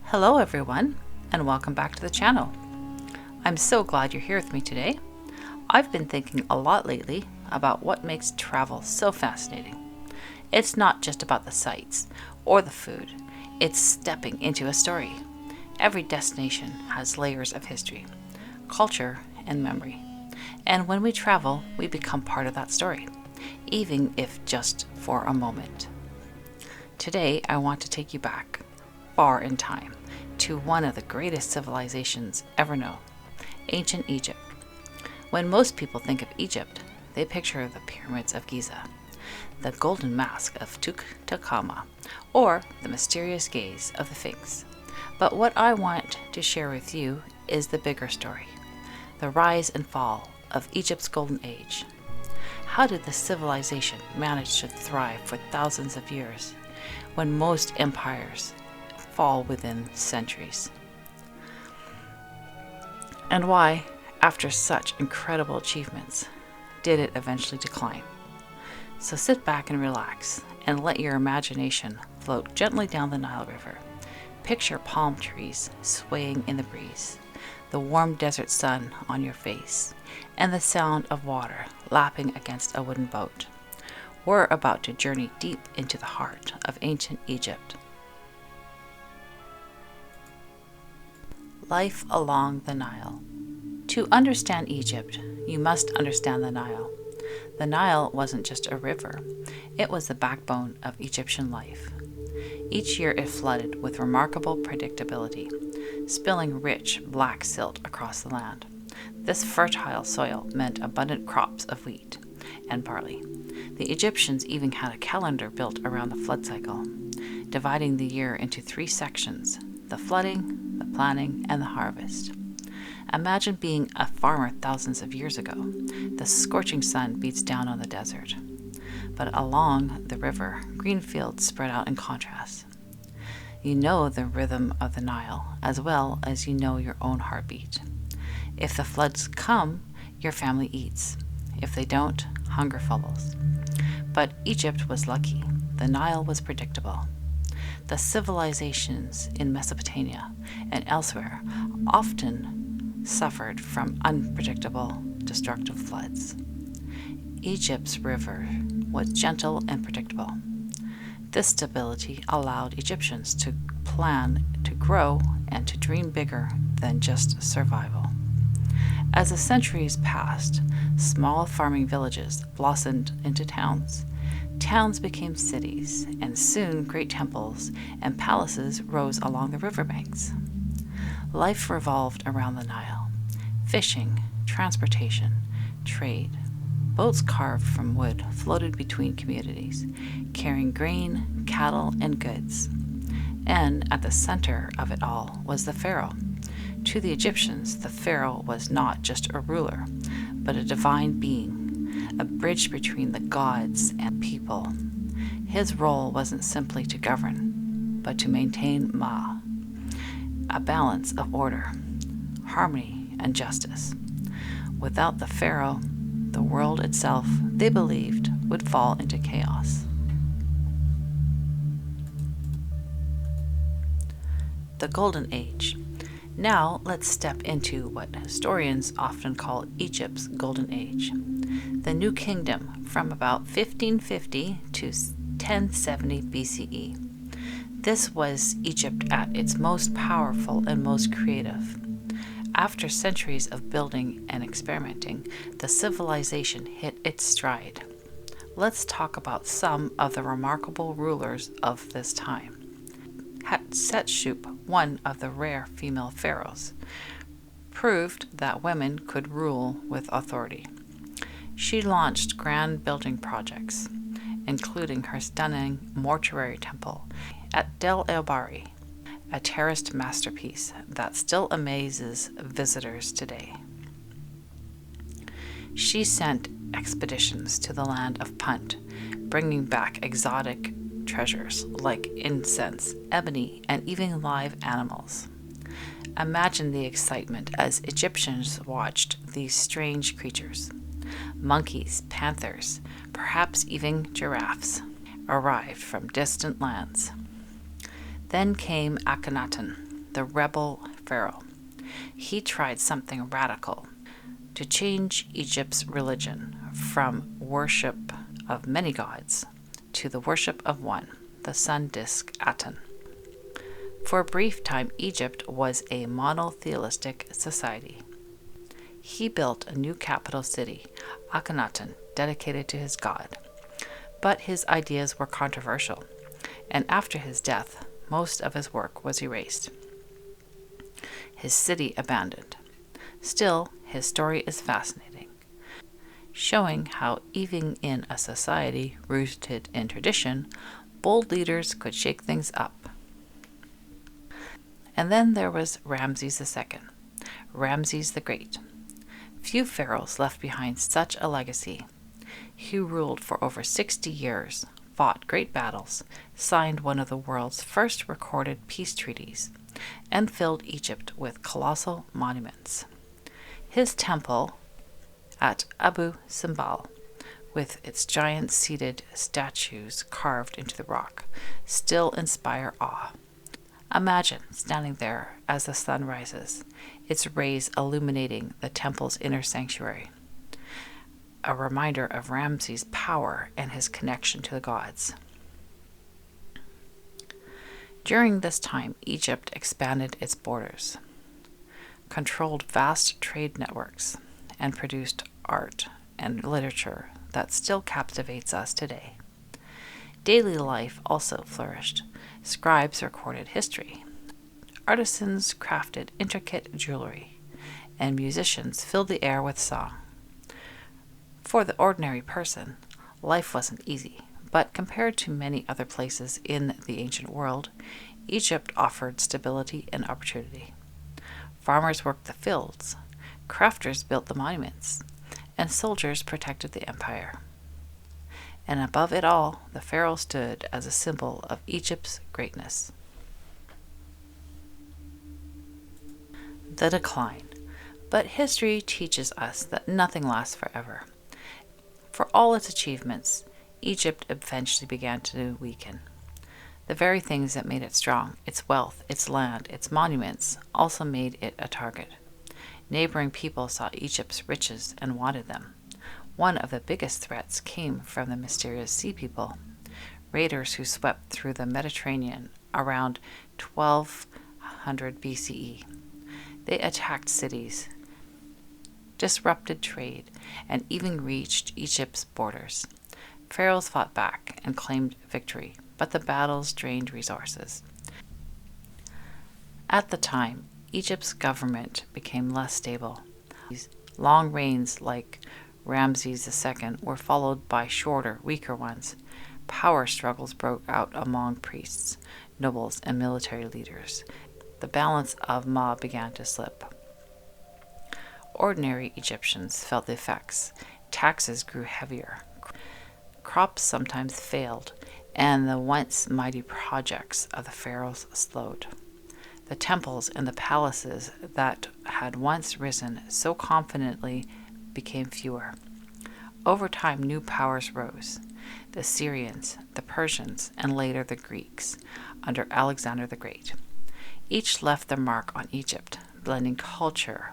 Hello everyone, and welcome back to the channel. I'm so glad you're here with me today. I've been thinking a lot lately about what makes travel so fascinating. It's not just about the sights or the food, it's stepping into a story. Every destination has layers of history, culture, and memory. And when we travel, we become part of that story, even if just for a moment. Today, I want to take you back, far in time, to one of the greatest civilizations ever known, ancient Egypt. When most people think of Egypt, they picture the pyramids of Giza, the golden mask of Tutankhamun, or the mysterious gaze of the Sphinx. But what I want to share with you is the bigger story, the rise and fall of Egypt's golden age. How did the civilization manage to thrive for thousands of years when most empires fall within centuries? And why, after such incredible achievements, did it eventually decline? So sit back and relax and let your imagination float gently down the Nile River. Picture palm trees swaying in the breeze, the warm desert sun on your face, and the sound of water lapping against a wooden boat. We're about to journey deep into the heart of ancient Egypt. Life along the Nile. To understand Egypt, you must understand the Nile. The Nile wasn't just a river, it was the backbone of Egyptian life. Each year it flooded with remarkable predictability, spilling rich black silt across the land. This fertile soil meant abundant crops of wheat and barley. The Egyptians even had a calendar built around the flood cycle, dividing the year into 3 sections: the flooding, the planting, and the harvest. Imagine being a farmer thousands of years ago. The scorching sun beats down on the desert, but along the river, green fields spread out in contrast. You know the rhythm of the Nile as well as you know your own heartbeat. If the floods come, your family eats. If they don't, hunger follows. But Egypt was lucky. The Nile was predictable. The civilizations in Mesopotamia and elsewhere often suffered from unpredictable, destructive floods. Egypt's river was gentle and predictable. This stability allowed Egyptians to plan, to grow, and to dream bigger than just survival. As the centuries passed, small farming villages blossomed into towns. Towns became cities, and soon great temples and palaces rose along the riverbanks. Life revolved around the Nile. Fishing, transportation, trade. Boats carved from wood floated between communities, carrying grain, cattle, and goods. And at the center of it all was the pharaoh. To the Egyptians, the pharaoh was not just a ruler, but a divine being, a bridge between the gods and people. His role wasn't simply to govern, but to maintain Ma, a balance of order, harmony, and justice. Without the pharaoh, the world itself, they believed, would fall into chaos. The Golden Age. Now let's step into what historians often call Egypt's Golden Age, the New Kingdom from about 1550 to 1070 BCE. This was Egypt at its most powerful and most creative. After centuries of building and experimenting, the civilization hit its stride. Let's talk about some of the remarkable rulers of this time. Hatshepsut, one of the rare female pharaohs, proved that women could rule with authority. She launched grand building projects, including her stunning mortuary temple at Del El-Bari, a terraced masterpiece that still amazes visitors today. She sent expeditions to the land of Punt, bringing back exotic treasures like incense, ebony, and even live animals. Imagine the excitement as Egyptians watched these strange creatures. Monkeys, panthers, perhaps even giraffes arrived from distant lands. Then came Akhenaten, the rebel Pharaoh. He tried something radical to change Egypt's religion from worship of many gods to the worship of one, the sun disk Aten. For a brief time, Egypt was a monotheistic society. He built a new capital city, Akhenaten, dedicated to his god. But his ideas were controversial, and after his death, most of his work was erased. His city abandoned. Still, his story is fascinating, showing how even in a society rooted in tradition, bold leaders could shake things up. And then there was Ramses II, Ramses the Great. Few pharaohs left behind such a legacy. He ruled for over 60 years, fought great battles, signed one of the world's first recorded peace treaties, and filled Egypt with colossal monuments. His temple at Abu Simbel, with its giant seated statues carved into the rock, still inspire awe. Imagine standing there as the sun rises, its rays illuminating the temple's inner sanctuary, a reminder of Ramses' power and his connection to the gods. During this time, Egypt expanded its borders, controlled vast trade networks, and produced art and literature that still captivates us today. Daily life also flourished. Scribes recorded history. Artisans crafted intricate jewelry, and musicians filled the air with song. For the ordinary person, life wasn't easy, but compared to many other places in the ancient world, Egypt offered stability and opportunity. Farmers worked the fields, crafters built the monuments, and soldiers protected the empire. And above it all, the pharaoh stood as a symbol of Egypt's greatness. The decline. But history teaches us that nothing lasts forever. For all its achievements, Egypt eventually began to weaken. The very things that made it strong, its wealth, its land, its monuments, also made it a target. Neighboring people saw Egypt's riches and wanted them. One of the biggest threats came from the mysterious sea people, raiders who swept through the Mediterranean around 1200 BCE. They attacked cities, disrupted trade, and even reached Egypt's borders. Pharaohs fought back and claimed victory, but the battles drained resources. At the time, Egypt's government became less stable. These long reigns like Ramses II were followed by shorter, weaker ones. Power struggles broke out among priests, nobles, and military leaders. The balance of Ma began to slip. Ordinary Egyptians felt the effects. Taxes grew heavier. Crops sometimes failed, and the once mighty projects of the pharaohs slowed. The temples and the palaces that had once risen so confidently became fewer. Over time, new powers rose. The Syrians, the Persians, and later the Greeks, under Alexander the Great. Each left their mark on Egypt, blending culture,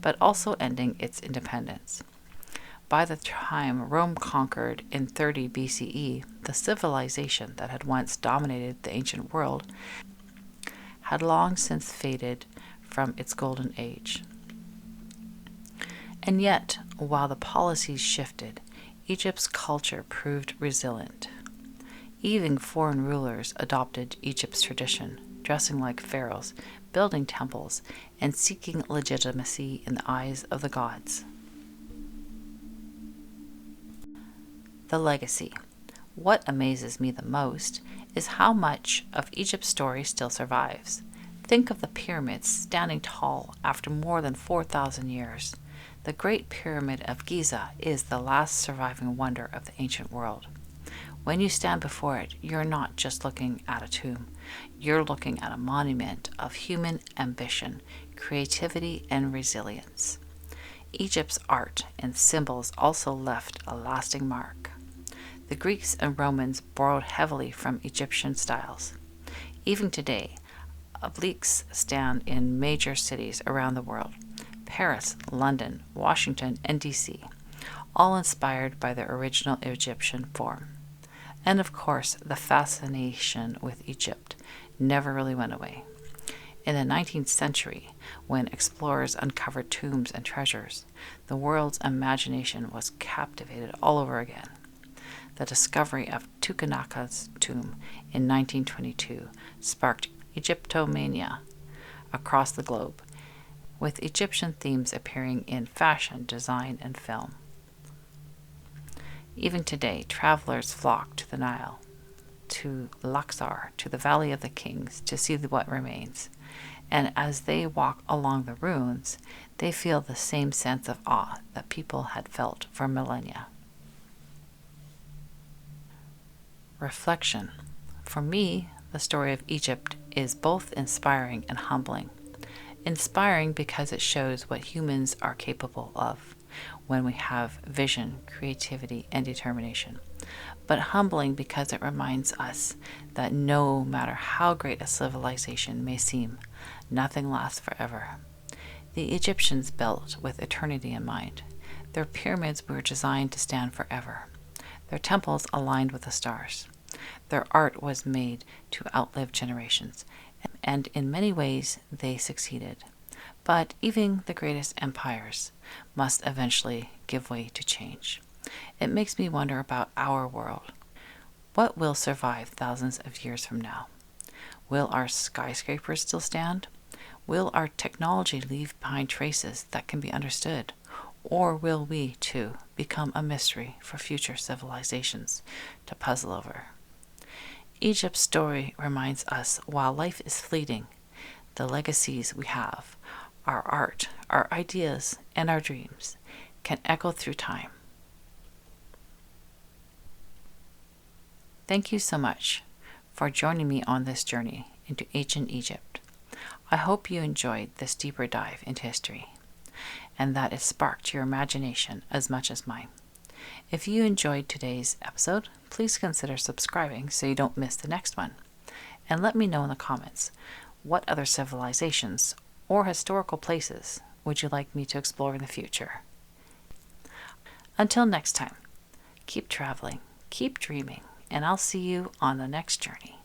but also ending its independence. By the time Rome conquered in 30 BCE, the civilization that had once dominated the ancient world had long since faded from its golden age. And yet, while the policies shifted, Egypt's culture proved resilient. Even foreign rulers adopted Egypt's tradition, dressing like pharaohs, building temples, and seeking legitimacy in the eyes of the gods. The legacy. What amazes me the most is how much of Egypt's story still survives. Think of the pyramids standing tall after more than 4,000 years. The Great Pyramid of Giza is the last surviving wonder of the ancient world. When you stand before it, you're not just looking at a tomb. You're looking at a monument of human ambition, creativity, and resilience. Egypt's art and symbols also left a lasting mark. The Greeks and Romans borrowed heavily from Egyptian styles. Even today, Obelisks stand in major cities around the world: Paris, London, Washington, and DC, all inspired by the original Egyptian form. And of course, the fascination with Egypt never really went away. In the 19th century, when explorers uncovered tombs and treasures, the world's imagination was captivated all over again. The discovery of Tutankhamen's tomb in 1922 sparked Egyptomania across the globe, with Egyptian themes appearing in fashion, design, and film. Even today, travelers flock to the Nile, to Luxor, to the Valley of the Kings, to see what remains. And as they walk along the ruins, they feel the same sense of awe that people had felt for millennia. Reflection. For me, the story of Egypt is both inspiring and humbling. Inspiring because it shows what humans are capable of when we have vision, creativity, and determination. But humbling because it reminds us that no matter how great a civilization may seem, nothing lasts forever. The Egyptians built with eternity in mind. Their pyramids were designed to stand forever. Their temples aligned with the stars. Their art was made to outlive generations, and in many ways they succeeded. But even the greatest empires must eventually give way to change. It makes me wonder about our world. What will survive thousands of years from now? Will our skyscrapers still stand? Will our technology leave behind traces that can be understood? Or will we, too, become a mystery for future civilizations to puzzle over? Egypt's story reminds us, while life is fleeting, the legacies we have, our art, our ideas, and our dreams, can echo through time. Thank you so much for joining me on this journey into ancient Egypt. I hope you enjoyed this deeper dive into history, and that it sparked your imagination as much as mine. If you enjoyed today's episode, please consider subscribing so you don't miss the next one. And let me know in the comments, what other civilizations or historical places would you like me to explore in the future? Until next time, keep traveling, keep dreaming, and I'll see you on the next journey.